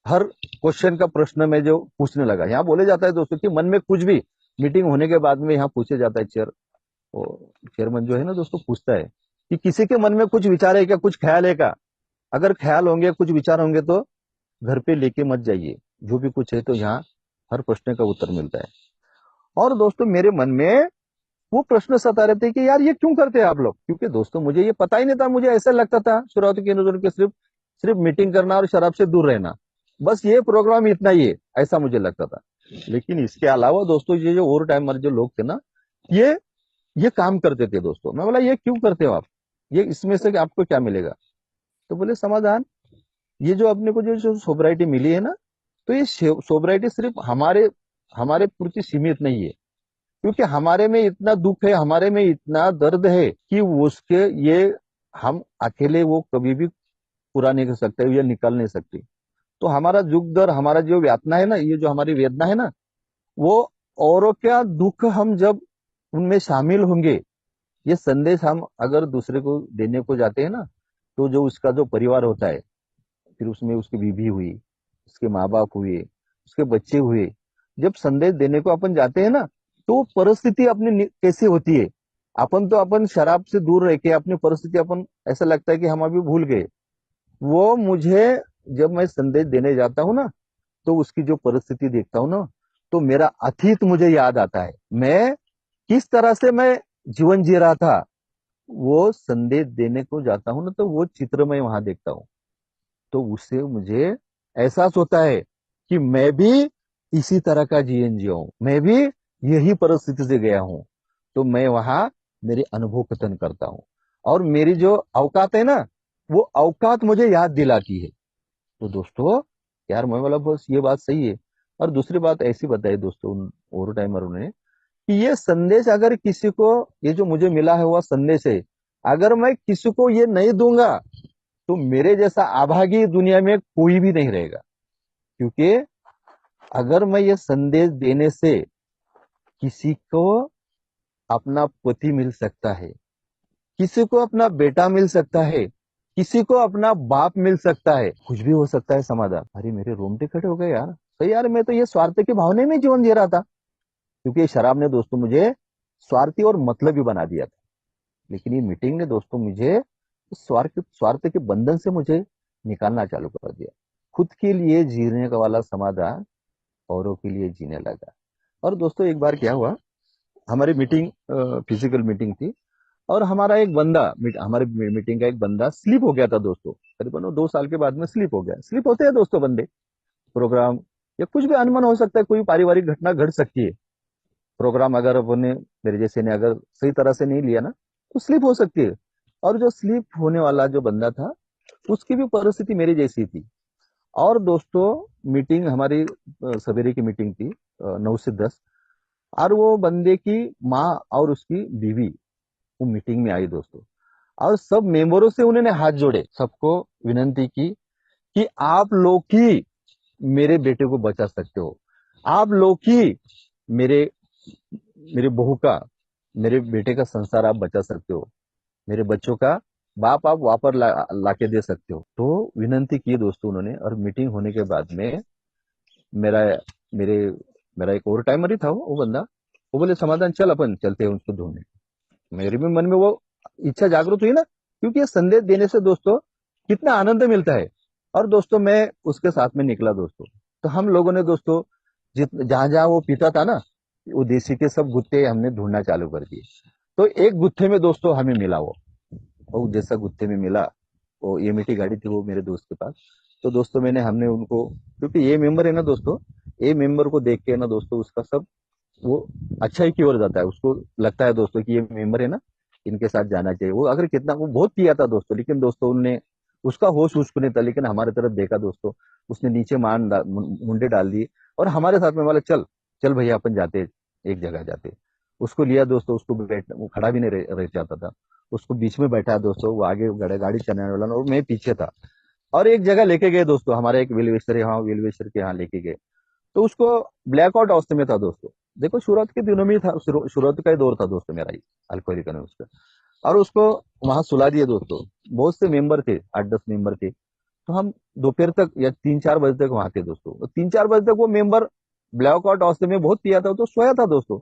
हर क्वेश्चन का प्रश्न में जो पूछने लगा, यहाँ बोले जाता है दोस्तों कि मन में कुछ भी मीटिंग होने के बाद में यहाँ पूछे जाता है, चेयरमैन जो है ना दोस्तों पूछता है कि किसी के मन में कुछ विचार है क्या, कुछ ख्याल है क्या। अगर ख्याल होंगे, कुछ विचार होंगे, तो घर पे लेके मत जाइए, जो भी कुछ है तो यहाँ हर प्रश्न का उत्तर मिलता है। और दोस्तों मेरे मन में वो प्रश्न सता रहे थे कि यार ये क्यों करते हैं आप लोग, क्योंकि दोस्तों मुझे ये पता ही नहीं था। मुझे ऐसा लगता था शुरुआत के नजर के सिर्फ सिर्फ मीटिंग करना और शराब से दूर रहना, बस ये प्रोग्राम इतना ही है, ऐसा मुझे लगता था। लेकिन इसके अलावा दोस्तों ये जो ओवर टाइमर जो लोग थे ना, ये ये काम करते थे दोस्तों। मैं बोला ये क्यों करते हो आप, ये इसमें से आपको क्या मिलेगा। तो बोले समाधान, ये जो अपने को जो सोब्राइटी मिली है ना, तो ये सोब्राइटी सिर्फ हमारे हमारे पूर्ति सीमित नहीं है, क्योंकि हमारे में इतना दुख है, हमारे में इतना दर्द है कि उसके ये हम अकेले वो कभी भी पूरा नहीं कर सकते या निकाल नहीं सकते। तो हमारा दुख दर्द, हमारा जो यातना है ना, ये जो हमारी वेदना है ना, वो औरों का दुख हम जब उनमें शामिल होंगे, ये संदेश हम अगर दूसरे को देने को जाते हैं ना, तो जो उसका जो परिवार होता है, फिर उसमें उसकी बीवी हुई, उसके माँ बाप हुए, उसके बच्चे हुए, जब संदेश देने को अपन जाते हैं ना, तो परिस्थिति अपनी कैसी होती है। अपन शराब से दूर रह के अपनी परिस्थिति अपन ऐसा लगता है कि हम अभी भूल गए। वो मुझे जब मैं संदेश देने जाता हूँ ना, तो उसकी जो परिस्थिति देखता हूँ ना, तो मेरा अतीत मुझे याद आता है। मैं किस तरह से मैं जीवन जी रहा था, वो संदेश देने को जाता हूँ ना, तो वो चित्र मैं वहां देखता हूँ। तो उससे मुझे एहसास होता है कि मैं भी इसी तरह का जीवन जिया हूं, मैं भी यही परिस्थिति से गया हूं। तो मैं वहां मेरे अनुभव कथन करता हूँ, और मेरी जो औकात है ना, वो औकात मुझे याद दिलाती है। तो दोस्तों यार मैं बोला बस ये बात सही है। और दूसरी बात ऐसी बताई दोस्तों उन ओवर टाइमरों ने, कि ये संदेश अगर किसी को, ये जो मुझे मिला है वह संदेश है, अगर मैं किसी को ये नहीं दूंगा, तो मेरे जैसा अभागी दुनिया में कोई भी नहीं रहेगा। क्योंकि अगर मैं ये संदेश देने से किसी को अपना पति मिल सकता है, किसी को अपना बेटा मिल सकता है, किसी को अपना बाप मिल सकता है, कुछ भी हो सकता है समाधान। अरे मेरे रोंगटे खड़े हो गए यार। तो यार मैं तो ये स्वार्थ की भावना में जीवन जी रहा था, क्योंकि ये शराब ने दोस्तों मुझे स्वार्थी और मतलबी बना दिया था। लेकिन ये मीटिंग ने दोस्तों मुझे स्वार्थ स्वार्थ के बंधन से मुझे निकालना चालू कर दिया। खुद के लिए जीने का वाला समाधान औरों के लिए जीने लगा। और दोस्तों एक बार क्या हुआ, हमारी मीटिंग फिजिकल मीटिंग थी, और हमारा एक बंदा हमारे मीटिंग का एक बंदा स्लीप हो गया था दोस्तों। करीबन वो 2 साल के बाद में स्लीप हो गया। स्लीप होते हैं दोस्तों बंदे, प्रोग्राम या कुछ भी अनमन हो सकता है, कोई पारिवारिक घटना घट सकती है। प्रोग्राम अगर अपने मेरे जैसे ने अगर सही तरह से नहीं लिया ना, तो स्लिप हो सकती है। और जो स्लिप होने वाला जो बंदा था, उसकी भी परिस्थिति मेरी जैसी थी। और दोस्तों मीटिंग हमारी सवेरे की मीटिंग थी, 9 से 10। और वो बंदे की माँ और उसकी बीवी वो मीटिंग में आई दोस्तों। और सब मेंबरों से उन्होंने हाथ जोड़े, सबको विनंती की कि आप लोग ही मेरे बेटे को बचा सकते हो, आप लोग ही मेरे मेरे बहू का, मेरे बेटे का संसार आप बचा सकते हो, मेरे बच्चों का बाप आप वापस लाके दे सकते हो। तो विनंती की दोस्तों उन्होंने। और मीटिंग होने के बाद में मेरा मेरे मेरा एक और टाइमर ही था, वो बंदा, वो बोले समाधान चल अपन चलते हैं उसको ढूंढने। मेरे भी मन में वो इच्छा जागृत हुई ना, क्योंकि ये संदेश देने से दोस्तों कितना आनंद मिलता है। और दोस्तों मैं उसके साथ में निकला दोस्तों। तो हम लोगों ने दोस्तों जित जहां जहां वो पीता था ना, वो देसी के सब गुत्ते हमने ढूंढना चालू कर दिए। तो एक गुत्थे में दोस्तों हमें मिला वो जैसा गुत्थे में मिला, वो ईएमटी गाड़ी थी वो मेरे दोस्त के पास। तो दोस्तों हमने उनको, क्योंकि ये मेंबर है ना दोस्तों, ये मेंबर को देख के ना दोस्तों उसका सब वो अच्छा ही की ओर जाता है। उसको लगता है दोस्तों कि ये मेंबर है ना, इनके साथ जाना चाहिए। वो अगर कितना वो बहुत पिया था दोस्तों, लेकिन दोस्तों उनने उसका होश उसको नहीं था, लेकिन हमारे तरफ देखा दोस्तों, उसने नीचे मुंडे डाल दिए और हमारे साथ में बोला चल चल भैया अपन जाते, एक जगह जाते। उसको लिया दोस्तों, उसको बैठ वो खड़ा भी नहीं रह जाता था, उसको बीच में बैठा दोस्तों, वो आगे गाड़ी चलाने वाला और मैं पीछे था। और एक जगह लेके गए दोस्तों, हमारे एक वेलवेस्टर यहाँ वेलवेस्टर के यहाँ लेके गए। तो उसको ब्लैकआउट अवस्थे में था दोस्तों। देखो शुरुआत के दिनों में ही था, शुरुआत का ही दौर था दोस्तों मेरा, ही अल्कोहलिक एनोनिमस का। और उसको वहां सुला दिए दोस्तों। बहुत से मेंबर थे, 8-10 मेंबर थे। तो हम दोपहर तक या 3-4 बजे तक वहां थे दोस्तों। तो 3-4 बजे तक वो मेंबर ब्लैकआउट अवस्थे में बहुत पिया था, तो सोया था दोस्तों।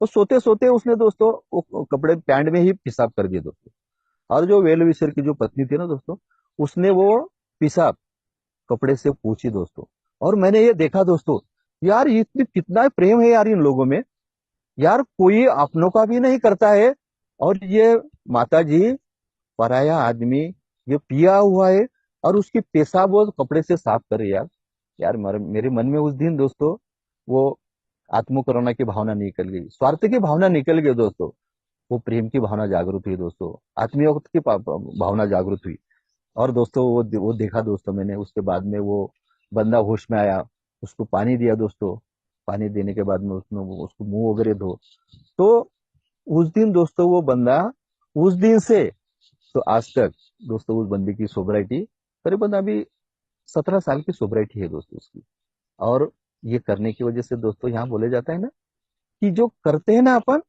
तो सोते सोते उसने दोस्तों वो कपड़े पैंट में ही पेशाब कर दिए दोस्तों। और जो वेल विशर की जो पत्नी थी ना दोस्तों, उसने वो पेशाब कपड़े से पूछी दोस्तों। और मैंने ये देखा दोस्तों, यार ये कितना प्रेम है यार इन लोगों में। यार कोई अपनों का भी नहीं करता है, और ये माता जी, पराया आदमी, ये पिया हुआ है और उसकी पेशाब वो कपड़े से साफ करे यार। यार मेरे मन में उस दिन दोस्तों वो आत्मकरुणा की भावना निकल गई, स्वार्थ की भावना निकल गई दोस्तों। वो प्रेम की भावना जागृत हुई दोस्तों, आत्मीयता की भावना जागृत हुई। और दोस्तों वो देखा दोस्तों मैंने, उसके बाद में वो बंदा होश में आया, उसको पानी दिया दोस्तों। पानी देने के बाद में उसने उसको मुंह वगैरह धो। तो उस दिन दोस्तों वो बंदा, उस दिन से तो आज तक दोस्तों उस बंदे की सोबराइटी करीबन अभी 17 साल की सोबराइटी है दोस्तों उसकी। और ये करने की वजह से दोस्तों यहाँ बोले जाता है ना कि जो करते हैं ना अपन,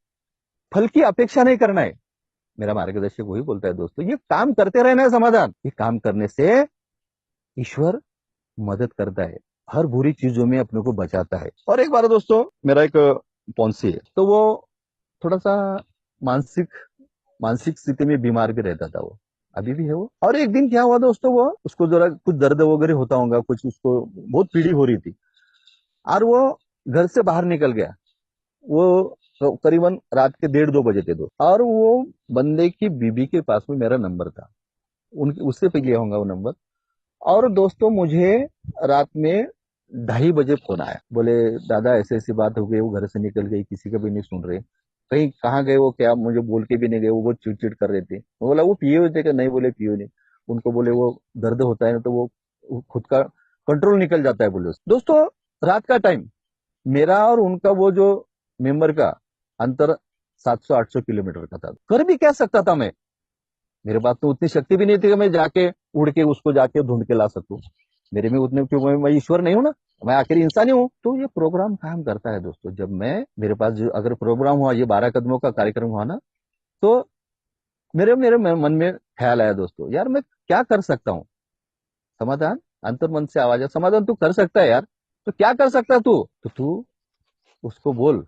फल की अपेक्षा नहीं करना है। मेरा मार्गदर्शक वही बोलता है दोस्तों, ये काम करते रहना है समाधान। ये काम करने से ईश्वर मदद करता है, हर बुरी चीजों में अपने को बचाता है। और एक बार दोस्तों मेरा एक पौंसी है, तो वो थोड़ा सा मानसिक मानसिक स्थिति में बीमार भी रहता था वो, अभी भी है वो। और एक दिन क्या हुआ दोस्तों, वो उसको जरा कुछ दर्द वगैरह होता होगा, कुछ उसको बहुत पीड़ी हो रही थी। और वो घर से बाहर निकल गया। वो करीबन रात के 1:30-2 बजे थे दोस्त। और वो बंदे की बीबी के पास में मेरा नंबर था, उनके उससे पे लिया होगा वो नंबर। और दोस्तों मुझे रात में 2:30 बजे फोन आया, बोले दादा ऐसी ऐसी बात हो गई, वो घर से निकल गई, किसी का भी नहीं सुन रहे, कहीं कहाँ गए वो, क्या मुझे बोल के भी नहीं गए, वो बहुत चिड़चिड़ कर रहे थे। मैं बोला वो पिए हुए थे क्या? नहीं, बोले पिए नहीं। उनको बोले वो दर्द होता है ना, तो वो खुद का कंट्रोल निकल जाता है बोले। दोस्तों रात का टाइम, मेरा और उनका वो जो मेंबर का अंतर 700-800 किलोमीटर का था। कर भी क्या सकता था मैं? मेरे पास तो उतनी शक्ति भी नहीं थी कि मैं जाके उड़ के उसको जाके ढूंढ के ला सकूं। मेरे में उतने, क्यों मैं ईश्वर नहीं हूं ना, मैं आखिर इंसान ही हूँ। तो ये प्रोग्राम काम करता है दोस्तों। जब मैं मेरे पास जो अगर प्रोग्राम हुआ, ये 12 कदमों का कार्यक्रम हुआ ना, तो मेरे मेरे मन में ख्याल आया दोस्तों, यार मैं क्या कर सकता हूँ समाधान। अंतर मन से आवाज है, समाधान तू कर सकता है यार, तो क्या कर सकता है तू? तो तू उसको बोल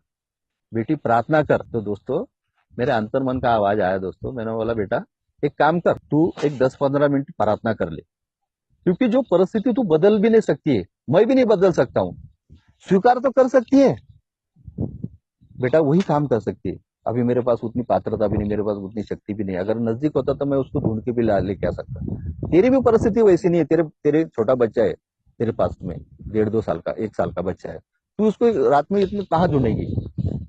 बेटी प्रार्थना कर। तो दोस्तों मेरे अंतर मन का आवाज आया दोस्तों, मैंने बोला बेटा एक काम कर, तू एक 10-15 मिनट प्रार्थना कर ले। क्योंकि जो परिस्थिति तू बदल भी नहीं सकती है, मैं भी नहीं बदल सकता हूँ, स्वीकार तो कर सकती है बेटा, वही काम कर सकती है। अभी मेरे पास उतनी पात्रता भी नहीं, मेरे पास उतनी शक्ति भी नहीं। अगर नजदीक होता तो मैं उसको ढूंढ के भी ला लेके आ सकता। तेरी भी परिस्थिति वैसी नहीं है, तेरे तेरे छोटा बच्चा है तेरे पास में, 1.5-2 साल का, 1 साल का बच्चा है, तू उसको रात में इतने कहाँ ढूंढेगी?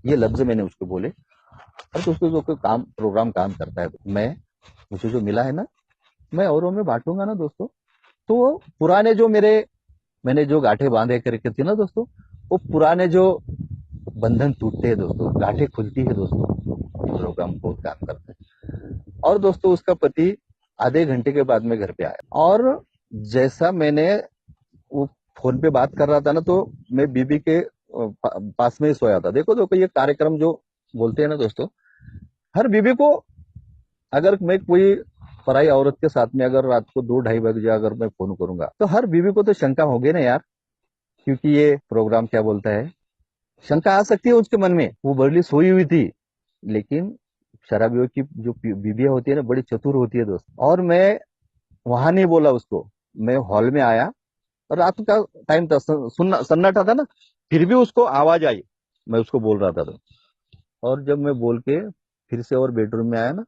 ये लफ्ज मैंने उसको बोले। और तो उसको जो कोई काम प्रोग्राम काम करता है, तो मैं, मुझे जो मिला है ना, मैं औरों में बांटूंगा ना दोस्तों। तो वो पुराने जो मैंने जो गांठें बांधे करके थी ना दोस्तों, वो पुराने जो बंधन टूटते हैं दोस्तों, गांठें खुलती है दोस्तों। प्रोग्राम बहुत काम करते हैं। और दोस्तों उसका पति आधे घंटे के बाद में घर पे आया, और जैसा मैंने वो फोन पे बात कर रहा था ना, तो मैं बीबी के पास में ही सोया था। देखो देखो ये कार्यक्रम जो बोलते हैं ना दोस्तों, हर बीबी को, अगर मैं कोई पराई औरत के साथ में अगर रात को 2-2:30 बजे अगर मैं फोन करूंगा, तो हर बीबी को तो शंका होगी ना यार, क्योंकि ये प्रोग्राम क्या बोलता है, शंका आ सकती है उसके मन में। वो बरली सोई हुई थी, लेकिन शराबियों की जो बीबियां होती है ना, बड़ी चतुर होती है दोस्त। और मैं वहां नहीं बोला उसको, मैं हॉल में आया, और रात का टाइम था, सुनना सन्नाटा था ना, फिर भी उसको आवाज आई, मैं उसको बोल रहा था तो। और जब मैं बोल के फिर से और बेडरूम में आया ना,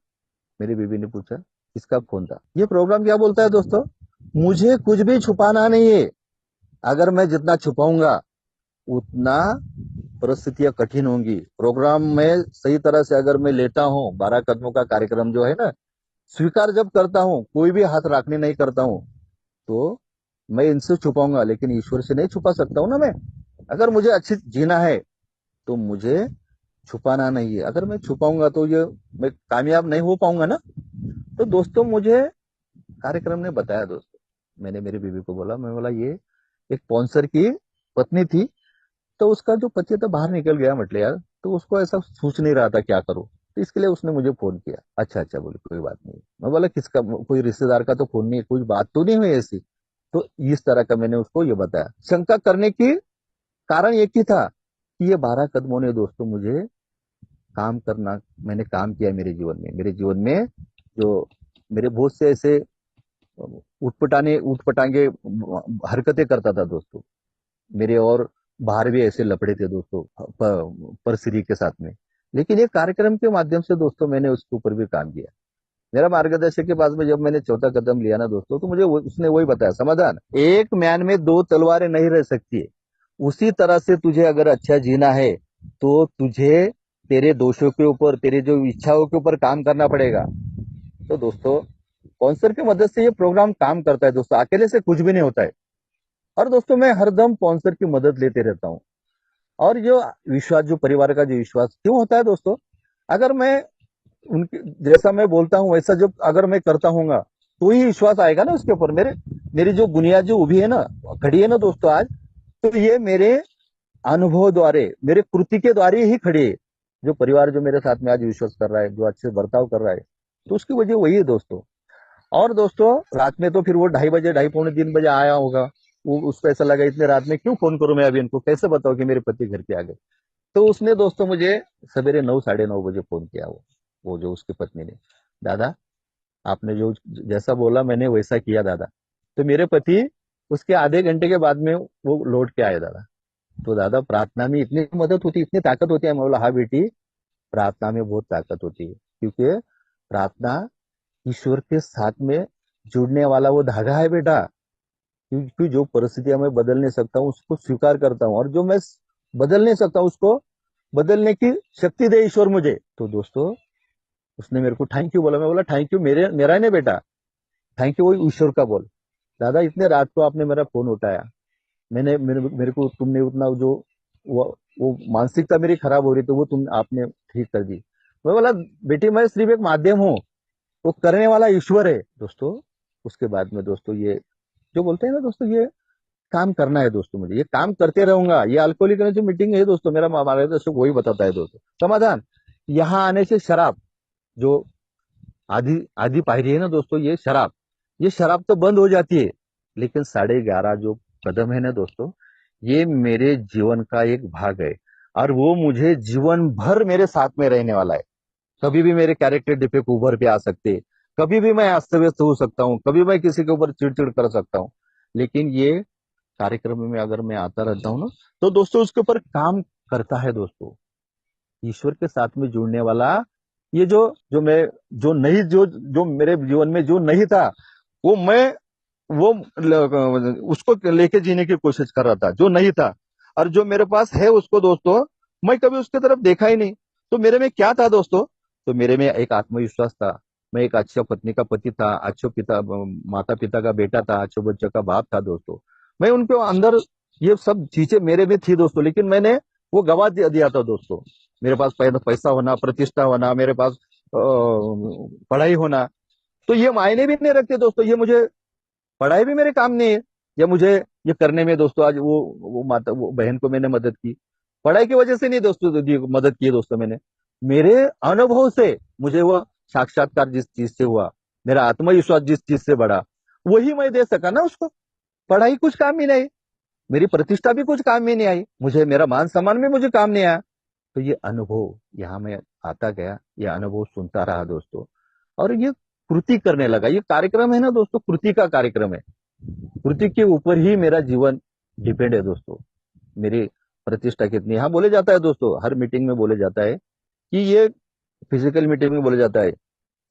मेरी बीबी ने पूछा किसका फोन था। ये प्रोग्राम क्या बोलता है दोस्तों, मुझे कुछ भी छुपाना नहीं है। अगर मैं जितना छुपाऊंगा उतना परिस्थितियां कठिन होंगी, प्रोग्राम में सही तरह से अगर मैं लेता हूँ, 12 कदमों का कार्यक्रम जो है ना, स्वीकार जब करता हूँ, कोई भी हाथ राखने नहीं करता हूँ, तो मैं इनसे छुपाऊंगा, लेकिन ईश्वर से नहीं छुपा सकता हूँ ना मैं। अगर मुझे अच्छी जीना है तो मुझे छुपाना नहीं है। अगर मैं छुपाऊंगा तो ये मैं कामयाब नहीं हो पाऊंगा ना। तो दोस्तों, मुझे कार्यक्रम ने बताया दोस्तों, मैंने मेरी बीवी को बोला, मैं बोला ये एक स्पॉन्सर की पत्नी थी, तो उसका जो पति था बाहर निकल गया, म्हटले यार, तो उसको ऐसा सोच नहीं रहा था क्या करूं, तो इसके लिए उसने मुझे फोन किया। अच्छा अच्छा, बोले कोई बात नहीं। मैं बोला किसका, कोई रिश्तेदार का तो फोन नहीं, कोई बात तो नहीं हुई ऐसी। तो इस तरह का मैंने उसको ये बताया। शंका करने की कारण एक ही था कि ये 12 कदमों ने दोस्तों मुझे काम करना, मैंने काम किया मेरे जीवन में जो मेरे बहुत से ऐसे उठपटांगे हरकतें करता था दोस्तों मेरे, और बाहर भी ऐसे लफड़े थे दोस्तों परसिरी के साथ में। लेकिन ये कार्यक्रम के माध्यम से दोस्तों मैंने उसके ऊपर भी काम किया। मेरा मार्गदर्शक के पास में जब मैंने चौथा कदम लिया ना दोस्तों, तो मुझे उसने वही बताया समाधान, एक म्यान में दो तलवारें नहीं रह सकती। उसी तरह से तुझे अगर अच्छा जीना है तो तुझे तेरे दोषों के ऊपर, तेरे जो इच्छाओं के ऊपर काम करना पड़ेगा। तो दोस्तों, स्पॉन्सर की मदद से ये प्रोग्राम काम करता है दोस्तों, अकेले से कुछ भी नहीं होता है। और दोस्तों, मैं हरदम स्पॉन्सर की मदद लेते रहता हूँ। और जो विश्वास, जो परिवार का जो विश्वास क्यों होता है दोस्तों, अगर मैं उनके जैसा मैं बोलता हूँ वैसा जब अगर मैं करता हूँगा, तो ही विश्वास आएगा ना उसके ऊपर। मेरी जो बुनियाद जो उभी है ना, खड़ी है ना दोस्तों आज, तो ये मेरे अनुभव द्वारे, मेरे कृति के द्वारे ही खड़ी है। जो परिवार जो मेरे साथ में आज विश्वास कर रहा है, जो अच्छे बर्ताव कर रहा है, तो उसकी वजह वही है दोस्तों। और दोस्तों, रात में तो फिर वो 2:30 बजे, 2:30 पौने 3 बजे आया होगा। वो उसको ऐसा लगा इतने रात में क्यों फोन करूं मैं, अभी इनको कैसे बताओ कि मेरे पति घर पे आ गए। तो उसने दोस्तों मुझे सवेरे 9 साढ़े 9 बजे फोन किया। वो जो उसकी पत्नी ने, दादा आपने जो जैसा बोला मैंने वैसा किया दादा। तो मेरे पति उसके आधे घंटे के बाद में वो लौट के आए दादा। तो दादा, प्रार्थना में इतनी मदद होती, इतनी ताकत होती है। मैं बोला हाँ बेटी, प्रार्थना में बहुत ताकत होती है, क्योंकि प्रार्थना ईश्वर के साथ में जुड़ने वाला वो धागा है बेटा। क्योंकि जो परिस्थितियां मैं बदल नहीं सकता हूँ उसको स्वीकार करता हूँ, और जो मैं बदल नहीं सकता उसको बदलने की शक्ति दे ईश्वर मुझे। तो दोस्तों, उसने मेरे को थैंक यू बोला। मैं बोला थैंक यू मेरा ही नहीं बेटा, थैंक यू वो ईश्वर का बोल। दादा, इतने रात को आपने मेरा फोन उठाया, मेरे को तुमने उतना जो वो मानसिकता मेरी खराब हो रही थी वो आपने ठीक कर दी। मैं बोला बेटी, मैं सिर्फ एक माध्यम हूँ, वो करने वाला ईश्वर है दोस्तों। उसके बाद में दोस्तों, ये जो बोलते हैं ना दोस्तों, ये काम करना है दोस्तों, मुझे ये काम करते रहूंगा। ये अल्कोहलिक जो मीटिंग है दोस्तों, मेरा मार्गदर्शक वही बताता है दोस्तों समाधान। यहाँ आने से शराब, जो आधी आधी पायरी है ना दोस्तों, ये शराब तो बंद हो जाती है। लेकिन 11:30 जो कदम है ना दोस्तों, ये मेरे जीवन का एक भाग है, और वो मुझे जीवन भर मेरे साथ में रहने वाला है। कभी भी मेरे कैरेक्टर डिफेक्ट उभर पे आ सकते हैं, कभी भी मैं अस्त व्यस्त हो सकता हूँ, कभी मैं किसी के ऊपर चिड़चिड़ कर सकता हूँ। लेकिन ये कार्यक्रम में अगर मैं आता रहता हूँ ना, तो दोस्तों उसके ऊपर काम करता है दोस्तों। ईश्वर के साथ में जुड़ने वाला, ये जो मैं, जो नहीं, जो मेरे जीवन में जो नहीं था, वो मैं, वो उसको लेके जीने की कोशिश कर रहा था जो नहीं था। और जो मेरे पास है उसको दोस्तों, मैं कभी उसके तरफ देखा ही नहीं। तो मेरे में क्या था दोस्तों, तो मेरे में एक आत्मविश्वास था। मैं एक अच्छा पत्नी का पति था, अच्छे पिता, माता पिता का बेटा था, अच्छे बच्चों का बाप था दोस्तों। मैं उनके अंदर ये सब चीजें मेरे में थी दोस्तों, लेकिन मैंने वो गवा दिया था दोस्तों। मेरे पास पैसा होना, प्रतिष्ठा होना, मेरे पास पढ़ाई होना, तो ये मायने भी नहीं रखते दोस्तों। ये मुझे, पढ़ाई भी मेरे काम नहीं है, या मुझे ये करने में दोस्तों, आज वो बहन को मैंने मदद की, पढ़ाई की वजह से नहीं दोस्तों मदद की है दोस्तों मैंने, मेरे अनुभव से मुझे वो साक्षात्कार जिस चीज से हुआ, मेरा आत्मविश्वास जिस चीज से बढ़ा, वही मैं दे सका ना उसको। पढ़ाई कुछ काम ही नहीं, मेरी प्रतिष्ठा भी कुछ काम ही नहीं आई, मुझे मेरा मान सम्मान भी मुझे काम नहीं आया। तो ये अनुभव यहाँ मैं आता गया, ये अनुभव सुनता रहा दोस्तों, और ये कृति करने लगा। ये कार्यक्रम है ना दोस्तों, कृति का कार्यक्रम है। कृति के ऊपर ही मेरा जीवन डिपेंड है दोस्तों। मेरी प्रतिष्ठा कितनी, हाँ बोले जाता है दोस्तों, हर मीटिंग में बोले जाता है कि ये फिजिकल मीटिंग में बोले जाता है,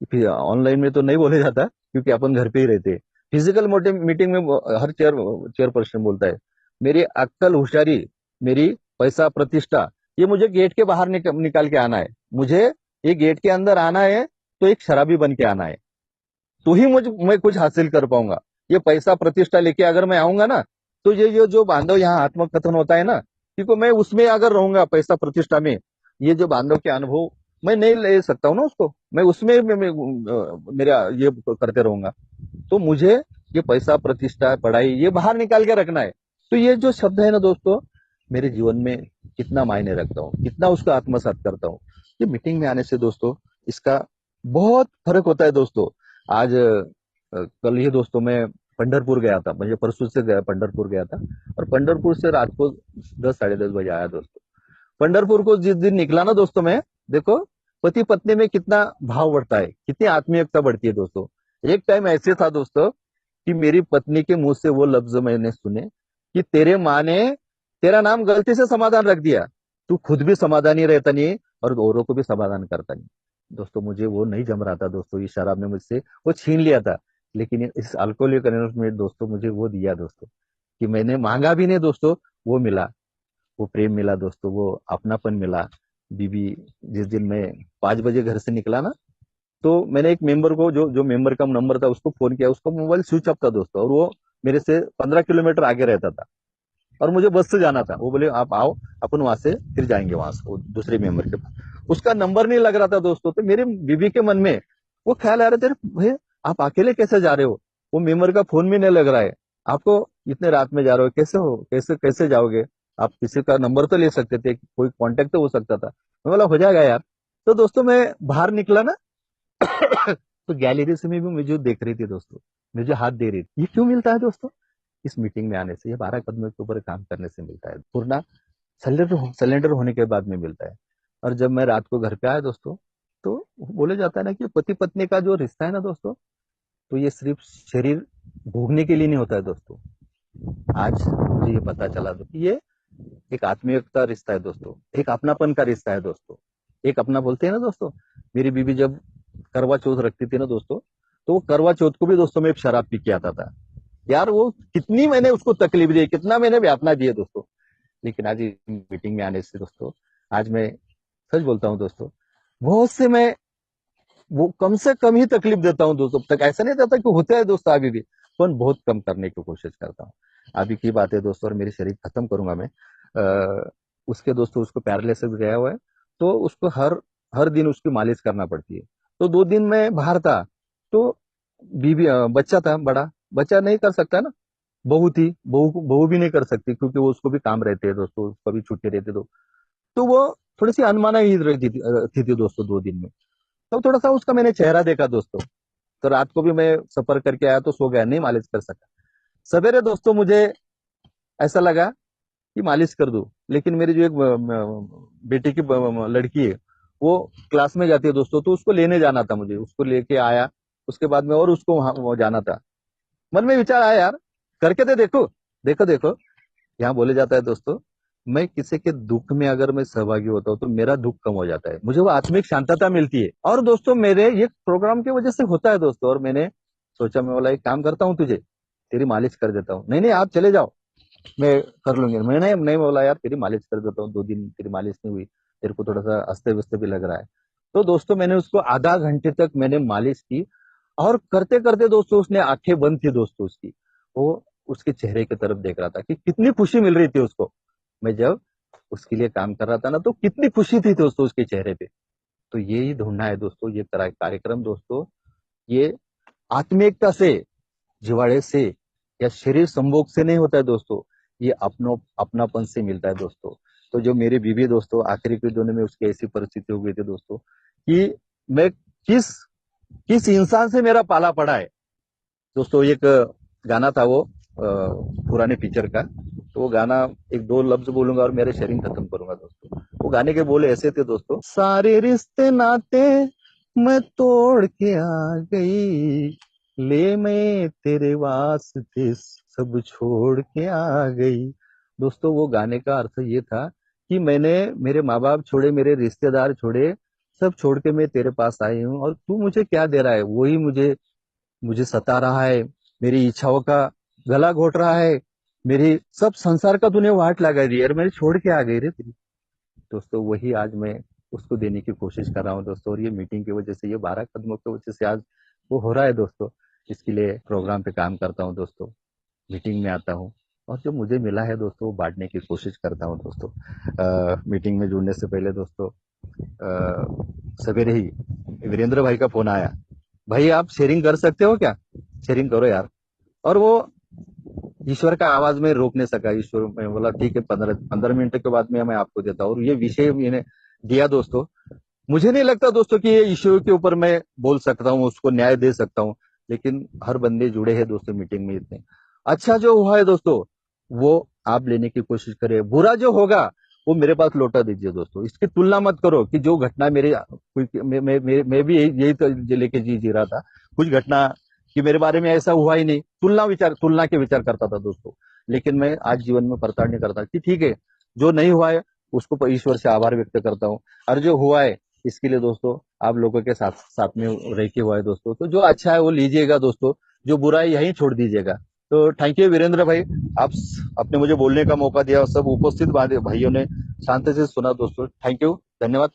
फिर ऑनलाइन में तो नहीं बोले जाता क्योंकि अपन घर पे ही रहते हैं। फिजिकल मीटिंग में हर चेयर पर्सन बोलता है, मेरी अक्कल होशियारी, मेरी पैसा प्रतिष्ठा, ये मुझे गेट के बाहर निकाल के आना है, मुझे ये गेट के अंदर आना है, तो एक शराबी बन के आना है, तो ही मैं कुछ हासिल कर पाऊंगा। ये पैसा प्रतिष्ठा लेके अगर मैं आऊंगा ना, तो ये जो बांधव यहाँ आत्मकथन होता है ना, क्योंकि मैं उसमें अगर रहूंगा पैसा प्रतिष्ठा में, ये जो बांधव के अनुभव मैं नहीं ले सकता हूँ ना उसको, मैं उसमें मेरा ये करते रहूंगा। तो मुझे ये पैसा प्रतिष्ठा पढ़ाई ये बाहर निकाल के रखना है। तो ये जो शब्द है ना दोस्तों, मेरे जीवन में कितना मायने रखता हूँ, कितना उसको आत्मसात करता हूँ। ये मीटिंग में आने से दोस्तों इसका बहुत फर्क होता है दोस्तों। आज कल ही दोस्तों मैं पंढरपुर गया था, मुझे परसों से गया पंढरपुर गया था, और पंढरपुर से रात को 10 साढ़े 10 बजे आया दोस्तों। पंढरपुर को जिस दिन निकला ना दोस्तों मैं, देखो पति पत्नी में कितना भाव बढ़ता है, कितनी आत्मीयता बढ़ती है दोस्तों। एक टाइम ऐसे था दोस्तों कि मेरी पत्नी के मुंह से वो लफ्ज मैंने सुने कि तेरे माँ ने तेरा नाम गलती से समाधान रख दिया, तू खुद भी समाधानी रहता नहीं और औरों को भी समाधान करता नहीं। दोस्तों मुझे वो नहीं जम रहा था दोस्तों, इस शराब ने मुझसे वो छीन लिया था। लेकिन इस अल्कोहलिक एनोनिमस में दोस्तों मुझे वो दिया दोस्तों, कि मैंने मांगा भी नहीं दोस्तों, वो मिला, वो प्रेम मिला दोस्तों, वो अपनापन मिला। बीबी, जिस दिन मैं 5 बजे घर से निकला ना, तो मैंने एक मेंबर को, जो जो मेंबर का नंबर था उसको फोन किया, उसका मोबाइल स्विच ऑफ था दोस्तों, और वो मेरे से 15 किलोमीटर आगे रहता था, और मुझे बस से जाना था। वो बोले आप आओ, अपन वहां से फिर जाएंगे वहां से वो दूसरे मेंबर के पास। उसका नंबर नहीं लग रहा था दोस्तों, तो मेरे बीबी के मन में वो ख्याल आ रहा था, भाई आप अकेले कैसे जा रहे हो, वो मेंबर का फोन भी नहीं लग रहा है, आपको इतने रात में जा रहे हो, कैसे हो, कैसे कैसे जाओगे, आप किसी का नंबर तो ले सकते थे, कोई कांटेक्ट तो हो सकता था। मैं बोला हो जाएगा यार। तो दोस्तों मैं बाहर निकला ना, तो गैलरी से में भी मुझे देख रही थी दोस्तों, मुझे हाथ दे रही थी। ये क्यों मिलता है दोस्तों? इस मीटिंग में आने से, ये 12 कदमों के ऊपर काम करने से मिलता है, पूर्ण सिलेंडर होने के बाद में मिलता है। और जब मैं रात को घर पे आया दोस्तों, तो बोले जाता है ना कि पति पत्नी का जो रिश्ता है ना दोस्तों, तो ये सिर्फ शरीर भोगने के लिए नहीं होता है दोस्तों। आज मुझे ये पता चला कि ये एक आत्मीयता रिश्ता है दोस्तों, एक अपनापन का रिश्ता है दोस्तों। एक अपना बोलते हैं ना दोस्तों। मेरी बीबी जब करवा चौथ रखती थी ना दोस्तों, तो वो करवा चौथ को भी दोस्तों मैं एक शराब पी के आता था। यार वो कितनी मैंने उसको तकलीफ दी, कितना मैंने यातना दी है दोस्तों। लेकिन आज मीटिंग में आने से दोस्तों, आज मैं सच बोलता हूँ दोस्तों, बहुत से मैं वो कम से कम ही तकलीफ देता हूँ दोस्तों। तक ऐसा नहीं रहता कि होता है दोस्तों अभी भी, पर बहुत कम करने की कोशिश करता हूँ। अभी की बात है दोस्तों, और मेरी शरीर खत्म करूंगा मैं। उसके दोस्तों उसको पैरालिसिस गया हुआ है, तो उसको हर हर दिन उसकी मालिश करना पड़ती है। तो 2 दिन में बाहर था, तो बीबी बच्चा था बड़ा, बच्चा नहीं कर सकता ना, बहू थी, बहू भी नहीं कर सकती, क्योंकि वो उसको भी काम रहते हैं दोस्तों, उसको भी छुट्टी रहती, तो वो थोड़ी सी अनमाना ही रहती थी दोस्तों 2 दिन में। तो थोड़ा सा उसका मैंने चेहरा देखा दोस्तों, तो रात को भी मैं सफर करके आया तो सो गया, नहीं मालिश कर सका। सवेरे दोस्तों मुझे ऐसा लगा कि मालिश कर दूं, लेकिन मेरी जो एक बेटी की लड़की है, वो क्लास में जाती है दोस्तों, तो उसको लेने जाना था, मुझे उसको लेके आया। उसके बाद में और उसको वहां जाना था। मन में विचार आया यार, करके तो देखो। देखो देखो, यहाँ बोले जाता है दोस्तों, मैं किसी के दुख में अगर मैं सहभागी होता हूँ तो मेरा दुख कम हो जाता है, मुझे वो आत्मिक शांतता मिलती है। और दोस्तों मेरे ये प्रोग्राम की वजह से होता है दोस्तों। और मैंने सोचा, मैं बोला एक काम करता हूँ, तुझे तेरी मालिश कर देता हूँ। नहीं नहीं आप चले जाओ, मैं कर लूंगी। मैंने नहीं बोला यार तेरी मालिश कर देता हूँ, 2 दिन तेरी मालिश नहीं हुई, तेरे को थोड़ा सा अस्ते व्यस्त भी लग रहा है। तो दोस्तों मैंने उसको आधा घंटे तक मैंने मालिश की, और करते करते दोस्तों उसने आंखें बंद थी दोस्तों उसकी, वो उसके चेहरे की तरफ देख रहा था कि कितनी खुशी मिल रही थी उसको। मैं जब उसके लिए काम कर रहा था ना, तो कितनी खुशी थी दोस्तों उसके चेहरे पे। तो यही ढूंढना है दोस्तों, ये कार्यक्रम दोस्तों, ये आत्मीयता से, जिवाड़े से, या शरीर संभोग से नहीं होता है दोस्तों, ये अपनापन से मिलता है दोस्तों। तो जो मेरी बीवी दोस्तों, आखिरी के दिनों में उसकी ऐसी परिस्थिति हो गई थी दोस्तों, कि मैं किस किस इंसान से मेरा पाला पड़ा है दोस्तों। एक गाना था वो पुराने पिक्चर का, तो वो गाना एक दो लफ्ज बोलूंगा और मेरे शरीर खत्म करूंगा दोस्तों। वो गाने के बोले ऐसे थे दोस्तों, सारे रिश्ते नाते मैं तोड़ के आ गई, ले मैं तेरे वास्ते सब छोड़ के आ गई। दोस्तों वो गाने का अर्थ ये था कि मैंने मेरे माँ बाप छोड़े, मेरे रिश्तेदार छोड़े, सब छोड़ के मैं तेरे पास आई हूँ, और तू मुझे क्या दे रहा है, वही मुझे मुझे सता रहा है, मेरी इच्छाओं का गला घोट रहा है, मेरी सब संसार का तूने वाट लगा दी, यार मेरी छोड़ के आ गई रे तेरी। दोस्तों वही आज मैं उसको देने की कोशिश कर रहा हूँ दोस्तों। और ये मीटिंग की वजह से, ये 12 कदमों की वजह से आज वो हो रहा है दोस्तों। इसके लिए प्रोग्राम पे काम करता हूँ दोस्तों, मीटिंग में आता हूँ, और जो मुझे मिला है दोस्तों वो बांटने की कोशिश करता हूँ दोस्तों। मीटिंग में जुड़ने से पहले दोस्तों सवेरे ही वीरेंद्र भाई का फोन आया, भाई आप शेयरिंग कर सकते हो क्या, शेयरिंग करो यार। और वो ईश्वर का आवाज में रोक नहीं सका। ईश्वर में बोला ठीक है, 15 मिनट के बाद में मैं आपको देता हूँ। और ये विषय मैंने दिया दोस्तों। मुझे नहीं लगता दोस्तों कि ये ईश्वर के ऊपर मैं बोल सकता हूँ, उसको न्याय दे सकता हूँ। लेकिन हर बंदे जुड़े हैं दोस्तों मीटिंग में इतने। अच्छा जो हुआ है दोस्तों वो आप लेने की कोशिश करें, बुरा जो होगा वो मेरे पास लौटा दीजिए दोस्तों। इसकी तुलना मत करो कि जो घटना मेरे मैं भी यही तो लेके जी रहा था, कुछ घटना कि मेरे बारे में ऐसा हुआ ही नहीं, तुलना के विचार करता था दोस्तों। लेकिन मैं आज जीवन में प्रताड़ना करता कि ठीक है, जो नहीं हुआ है उसको ईश्वर से आभार व्यक्त करता हूँ। और जो हुआ है इसके लिए दोस्तों आप लोगों के साथ साथ में रह के हुआ है दोस्तों। तो जो अच्छा है वो लीजिएगा दोस्तों, जो बुरा है यहीं छोड़ दीजिएगा। तो थैंक यू वीरेंद्र भाई, आप आपने मुझे बोलने का मौका दिया और सब उपस्थित भाइयों ने शांति से सुना दोस्तों। थैंक यू, धन्यवाद।